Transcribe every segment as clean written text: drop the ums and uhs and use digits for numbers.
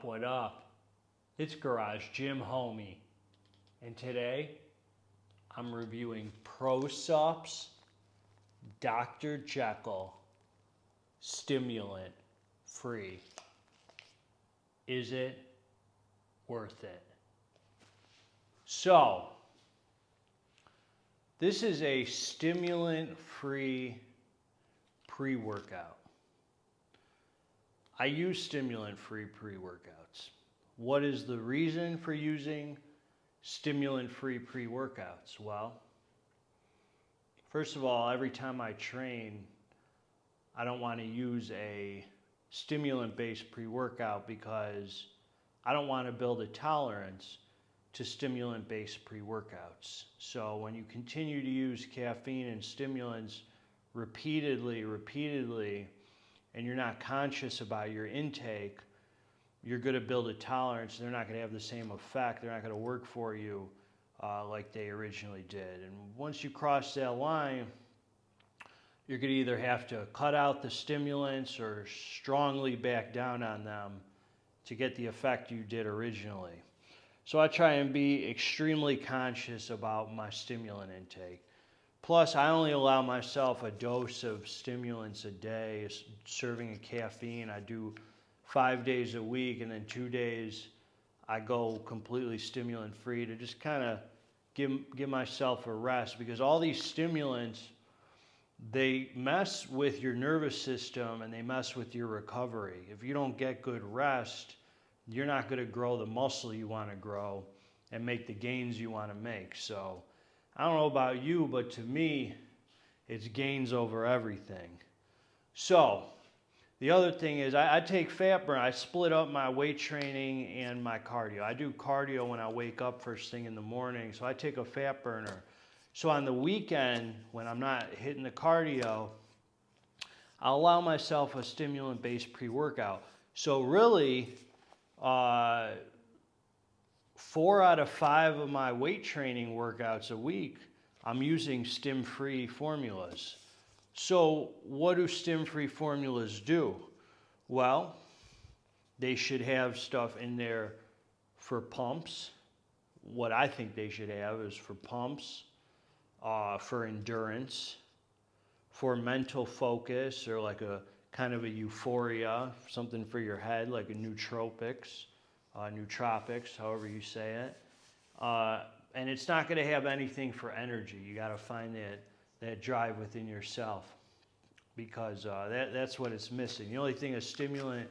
up, what up? It's Garage GYMHOMIE, and today I'm reviewing ProSupps Dr. Jekyll stimulant free. Is it worth it? So, this is a stimulant free pre-workout. I use stimulant-free pre-workouts. What is the reason for using stimulant-free pre-workouts? Well, first of all, every time I train, I don't want to use a stimulant-based pre-workout because I don't want to build a tolerance to stimulant-based pre-workouts. So when you continue to use caffeine and stimulants repeatedly, and you're not conscious about your intake, you're going to build a tolerance. They're not going to have the same effect. They're not going to work for you like they originally did. And once you cross that line, you're going to either have to cut out the stimulants or strongly back down on them to get the effect you did originally. So I try and be extremely conscious about my stimulant intake. Plus, I only allow myself a dose of stimulants a day, a serving of caffeine. I do 5 days a week, and then 2 days I go completely stimulant-free to just kind of give myself a rest, because all these stimulants, they mess with your nervous system and they mess with your recovery. If you don't get good rest, you're not going to grow the muscle you want to grow and make the gains you want to make. So I don't know about you, but to me, it's gains over everything. So the other thing is I take fat burn. I split up my weight training and my cardio. I do cardio when I wake up first thing in the morning, so I take a fat burner. So on the weekend, when I'm not hitting the cardio, I'll allow myself a stimulant-based pre-workout. So really, 4 out of 5 of my weight training workouts a week, I'm using stim-free formulas. So what do stim-free formulas do? Well, they should have stuff in there for pumps. What I think they should have is for pumps, for endurance, for mental focus, or like a kind of a euphoria, something for your head, like a nootropics, however you say it. And it's not going to have anything for energy. You got to find that drive within yourself, because that's what it's missing. The only thing a stimulant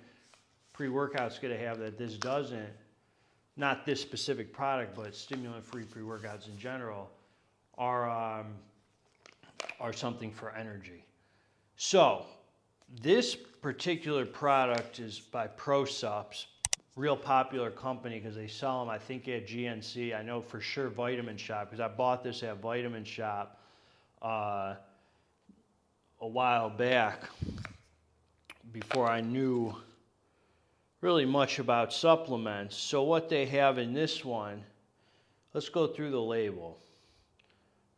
pre-workout's going to have that this doesn't, not this specific product, but stimulant-free pre-workouts in general, are something for energy. So this particular product is by ProSupps. Real popular company because they sell them, I think, at GNC. I know for sure Vitamin Shop, because I bought this at Vitamin Shop a while back before I knew really much about supplements. So what they have in this one, let's go through the label.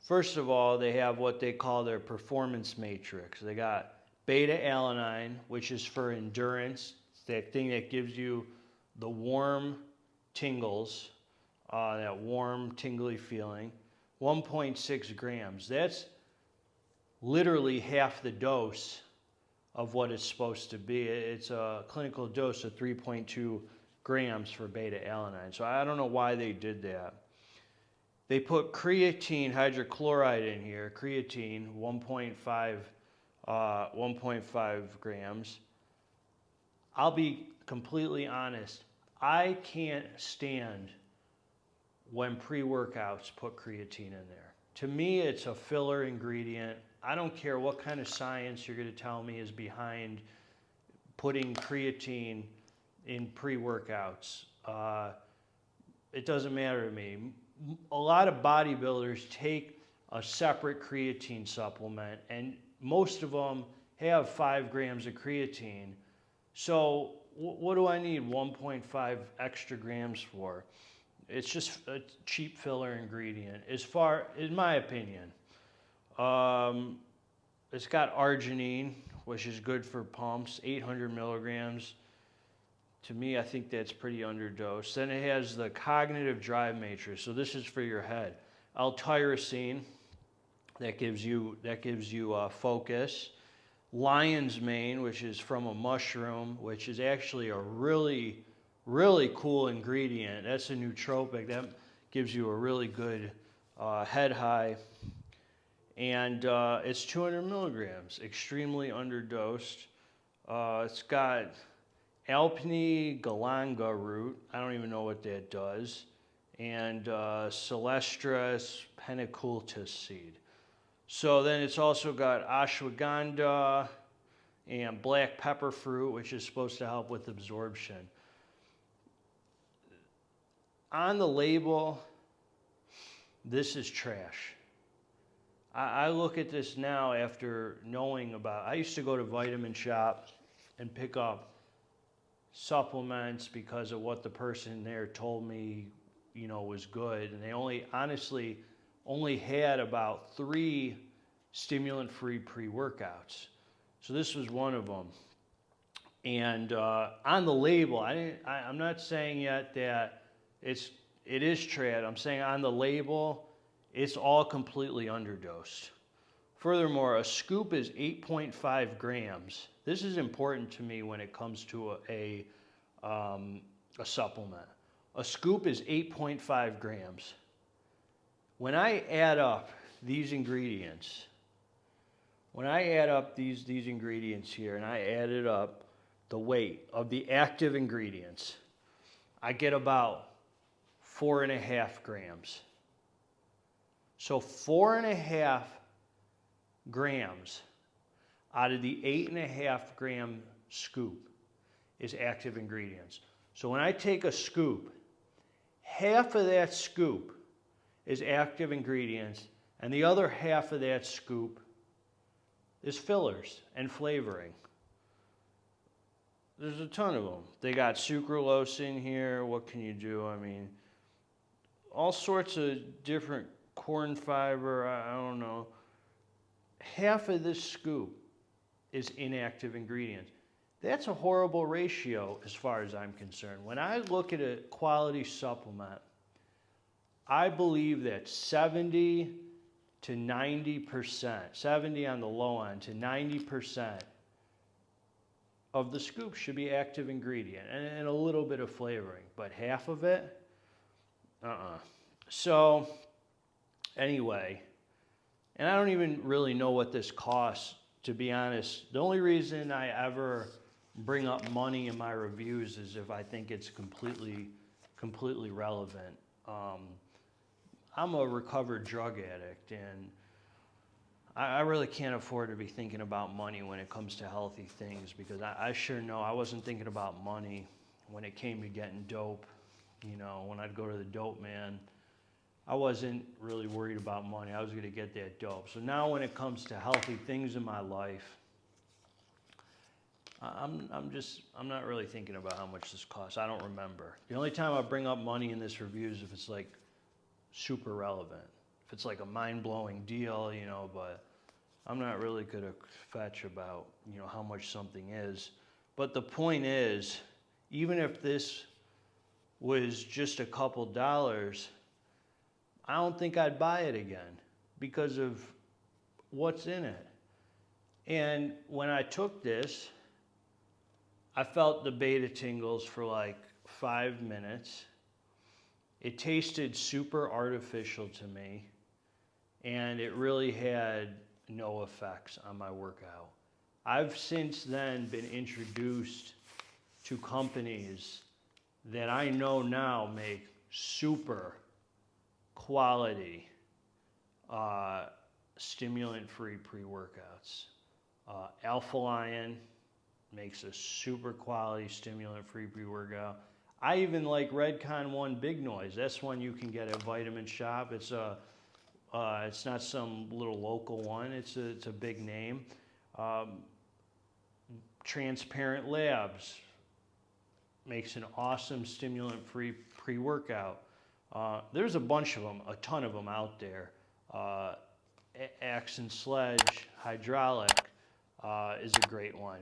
First of all, they have what they call their performance matrix. They got beta-alanine, which is for endurance. It's that thing that gives you the warm tingles, that warm tingly feeling. 1.6 grams. That's literally half the dose of what it's supposed to be. It's a clinical dose of 3.2 grams for beta-alanine. So I don't know why they did that. They put creatine hydrochloride in here. Creatine, 1.5 grams. I'll be completely honest, I can't stand when pre-workouts put creatine in there. To me, it's a filler ingredient. I don't care what kind of science you're going to tell me is behind putting creatine in pre-workouts. It doesn't matter to me. A lot of bodybuilders take a separate creatine supplement, and most of them have 5 grams of creatine. So what do I need 1.5 extra grams for? It's just a cheap filler ingredient, in my opinion. It's got arginine, which is good for pumps, 800 milligrams. To me, I think that's pretty underdosed. Then it has the cognitive drive matrix. So this is for your head. L-tyrosine, that gives you focus. Lion's mane, which is from a mushroom, which is actually a really, really cool ingredient. That's a nootropic. That gives you a really good head high. And it's 200 milligrams, extremely underdosed. It's got Alpine galanga root, I don't even know what that does, and Celestris penicultus seed. So then it's also got ashwagandha and black pepper fruit, which is supposed to help with absorption. On the label, this is trash. I look at this now after knowing about, I used to go to Vitamin Shop and pick up supplements because of what the person there told me, you know, was good. And they honestly only had about 3 stimulant-free pre-workouts. So this was one of them. And on the label, I'm not saying yet that it is trad. I'm saying on the label, it's all completely underdosed. Furthermore, a scoop is 8.5 grams. This is important to me when it comes to a supplement. A scoop is 8.5 grams. When I add up these ingredients, here and I added up the weight of the active ingredients, I get about 4.5 grams. So 4.5 grams out of the 8.5 gram scoop is active ingredients. So when I take a scoop, half of that scoop is active ingredients, and the other half of that scoop is fillers and flavoring. There's a ton of them. They got sucralose in here. What can you do? I mean, all sorts of different corn fiber, I don't know. Half of this scoop is inactive ingredients. That's a horrible ratio as far as I'm concerned. When I look at a quality supplement, I believe that 70 to 90%, 70 on the low end to 90% of the scoop should be active ingredient and a little bit of flavoring, but half of it, So anyway, and I don't even really know what this costs, to be honest. The only reason I ever bring up money in my reviews is if I think it's completely relevant. I'm a recovered drug addict, and I really can't afford to be thinking about money when it comes to healthy things, because I sure know I wasn't thinking about money when it came to getting dope. You know, when I'd go to the dope man, I wasn't really worried about money. I was going to get that dope. So now when it comes to healthy things in my life, I'm not really thinking about how much this costs. I don't remember. The only time I bring up money in this review is if it's like super relevant. If it's like a mind-blowing deal, you know, but I'm not really going to fetch about, you know, how much something is. But the point is, even if this was just a couple dollars, I don't think I'd buy it again because of what's in it. And when I took this, I felt the beta tingles for like 5 minutes. It tasted super artificial to me, and it really had no effects on my workout. I've since then been introduced to companies that I know now make super quality stimulant-free pre-workouts. Alpha Lion makes a super quality stimulant-free pre-workout. I even like Redcon 1 Big Noise. That's one you can get at Vitamin Shop. It's not some little local one. It's a big name. Transparent Labs makes an awesome stimulant-free pre-workout. There's a bunch of them, a ton of them out there. Axe and Sledge Hydraulic is a great one.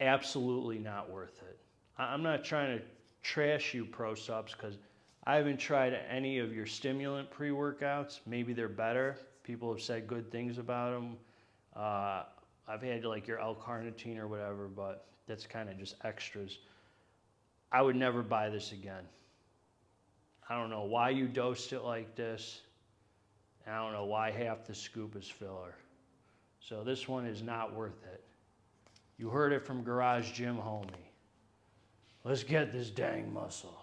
Absolutely not worth it. I'm not trying to trash you, ProSupps, because I haven't tried any of your stimulant pre-workouts. Maybe they're better. People have said good things about them. I've had like your L-carnitine or whatever, but that's kind of just extras. I would never buy this again. I don't know why you dosed it like this. I don't know why half the scoop is filler. So this one is not worth it. You heard it from Garage Gym Homie. Let's get this dang muscle.